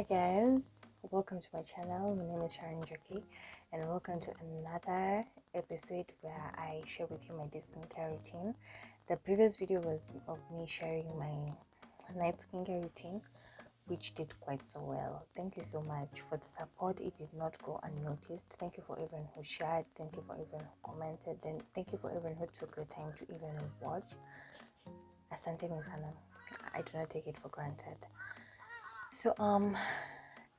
guys, welcome to my channel. My name is Sharon Njoki and welcome to another episode where I share with you my day skincare routine. The previous video was of me sharing my night skincare routine, which did quite so well. Thank you so much for the support. It did not go unnoticed. Thank you for everyone who shared. Thank you for everyone who commented. And thank you for everyone who took the time to even watch. Asante sana. I do not take it for granted. So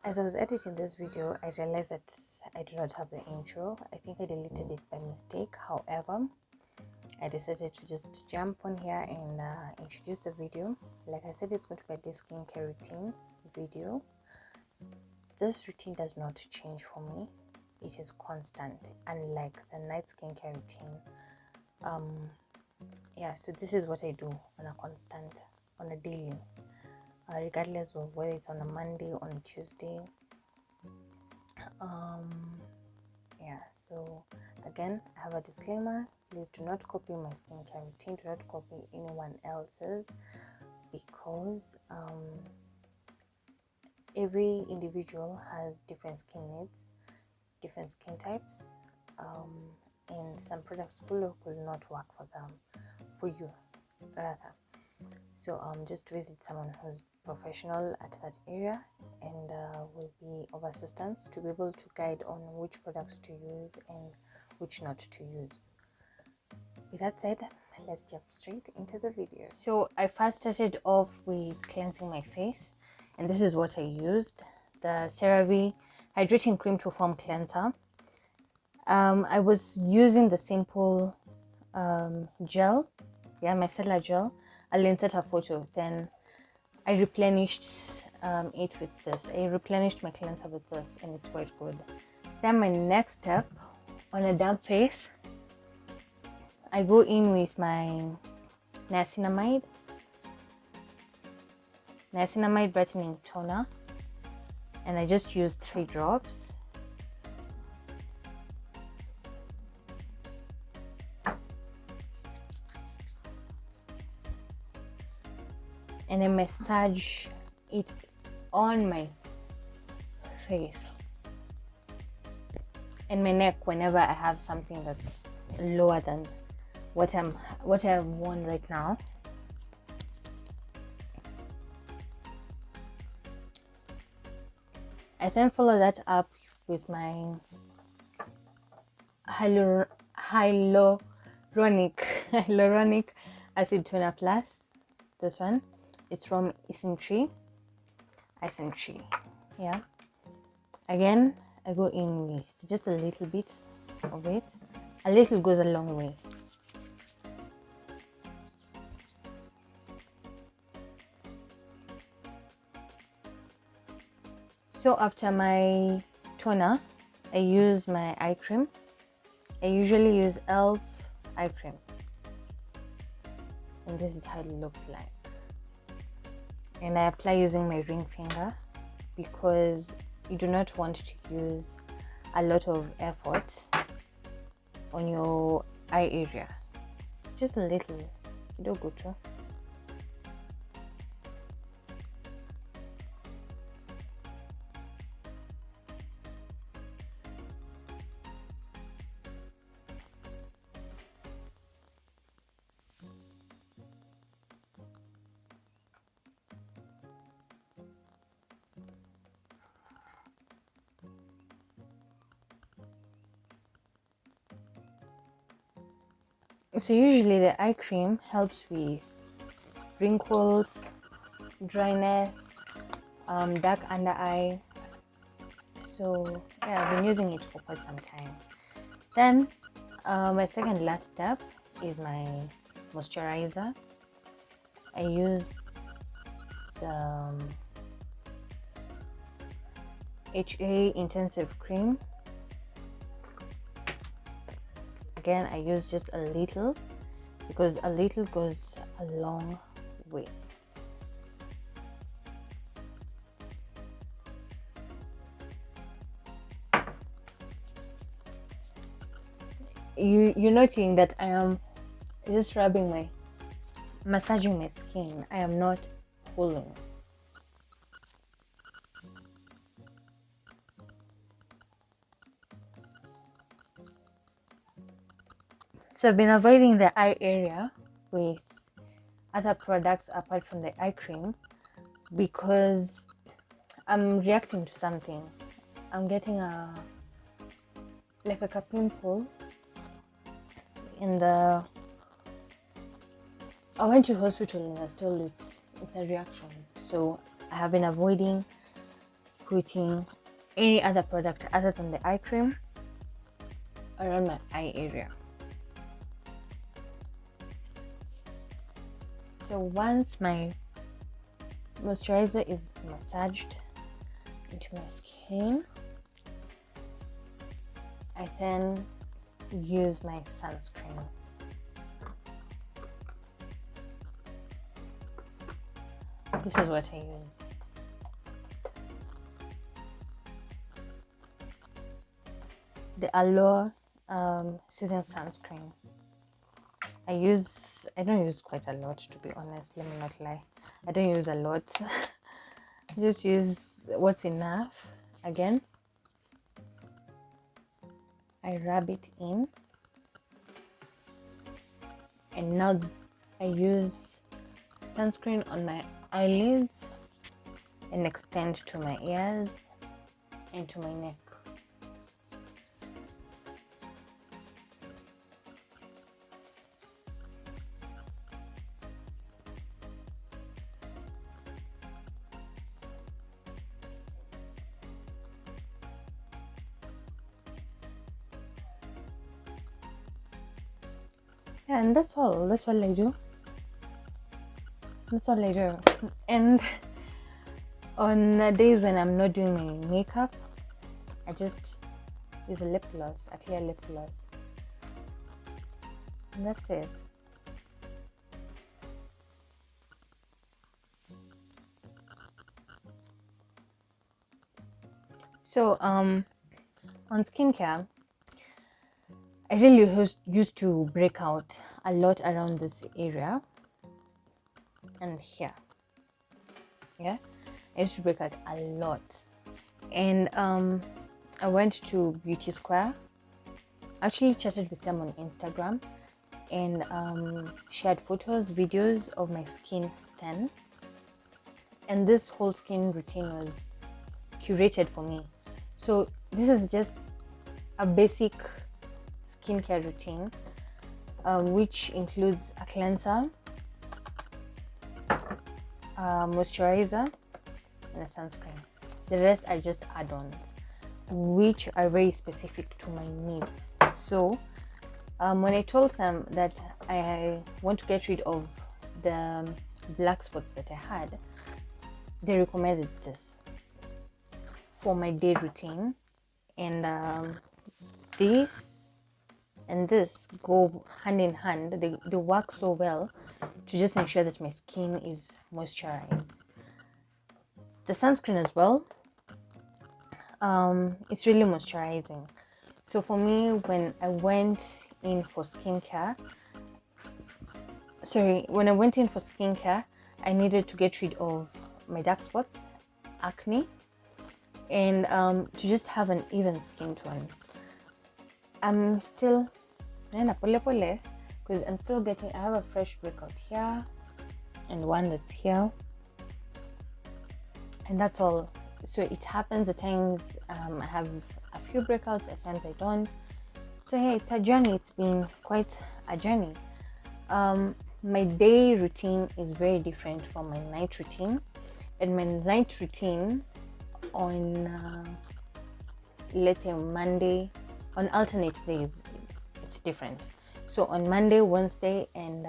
as I was editing this video, I realized that I do not have the intro. I think I deleted it by mistake. However, I decided to just jump on here and introduce the video. Like I said, it's going to be a skincare routine video. This routine does not change for me. It is constant, unlike the night skincare routine. So this is what I do on a daily. Regardless of whether it's on a Monday or on a Tuesday. So again, I have a disclaimer. Please do not copy my skincare routine. Do not copy anyone else's, because every individual has different skin needs, different skin types, and some products will not work for you rather. So just visit someone who's professional at that area and will be of assistance to be able to guide on which products to use and which not to use. With that said, let's jump straight into the video. So I first started off with cleansing my face, and this is what I used: the CeraVe Hydrating Cream to Foam Cleanser. I was using the simple gel, micellar gel. I'll insert a photo. Then I replenished it with this. I replenished my cleanser with this, and it's quite good. Then my next step, on a damp face, I go in with my niacinamide brightening toner, and I just use 3 drops. And I massage it on my face and my neck whenever I have something that's lower than what I've worn right now. I then follow that up with my hyaluronic acid toner plus. This one, it's from Isntree. Yeah. Again, I go in with just a little bit of it. A little goes a long way. So after my toner, I use my eye cream. I usually use e.l.f. eye cream. And this is how it looks like. And I apply using my ring finger, because you do not want to use a lot of effort on your eye area. Just a little. You don't go to. So usually the eye cream helps with wrinkles, dryness, dark under eye. So yeah, I've been using it for quite some time. Then my second last step is my moisturizer. I use the HA Intensive Cream. Again, I use just a little, because a little goes a long way. You're noting that I am just massaging my skin. I am not pulling. So I've been avoiding the eye area with other products apart from the eye cream because I'm reacting to something. I'm getting like a pimple in the. I went to hospital and I was told it's a reaction. So I have been avoiding putting any other product other than the eye cream around my eye area. So once my moisturizer is massaged into my skin, I then use my sunscreen. This is what I use. The Aloe soothing sunscreen. I don't use quite a lot, to be honest, let me not lie. I don't use a lot. I just use what's enough. Again, I rub it in, and now I use sunscreen on my eyelids and extend to my ears and to my neck. Yeah, and that's all I do. And on days when I'm not doing my makeup, I just use a lip gloss, a clear lip gloss, and that's it. So on skincare, I really used to break out a lot around this area and here. Yeah, I used to break out a lot, and I went to Beauty Square. Actually chatted with them on Instagram and shared photos, videos of my skin then. And this whole skin routine was curated for me. So this is just a basic skincare routine, which includes a cleanser, a moisturizer, and a sunscreen. The rest are just add-ons, which are very specific to my needs. So when I told them that I want to get rid of the black spots that I had, they recommended this for my day routine, and this and this go hand in hand. They work so well to just ensure that my skin is moisturized. The sunscreen as well, it's really moisturizing. So for me, when I went in for skincare, I needed to get rid of my dark spots, acne, and to just have an even skin tone. I'm still because I'm still getting, I have a fresh breakout here and one that's here, and that's all. So it happens at times I have a few breakouts, at times I don't. So hey, it's a journey. It's been quite a journey. My day routine is very different from my night routine, and my night routine on let's say Monday, on alternate days, it's different. So on Monday, Wednesday, and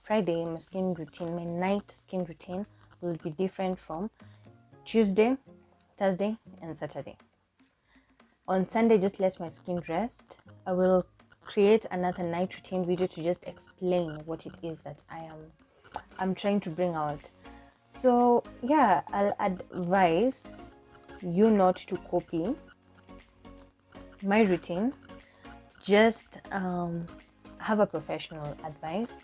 Friday, my night skin routine will be different from Tuesday, Thursday, and Saturday. On Sunday, just let my skin rest. I will create another night routine video to just explain what it is that I'm trying to bring out. So yeah, I'll advise you not to copy my routine. Just have a professional advice,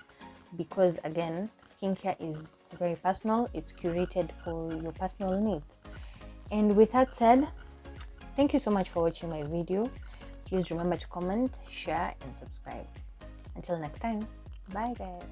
because again, skincare is very personal. It's curated for your personal needs. And with that said, thank you so much for watching my video. Please remember to comment, share, and subscribe. Until next time, bye guys.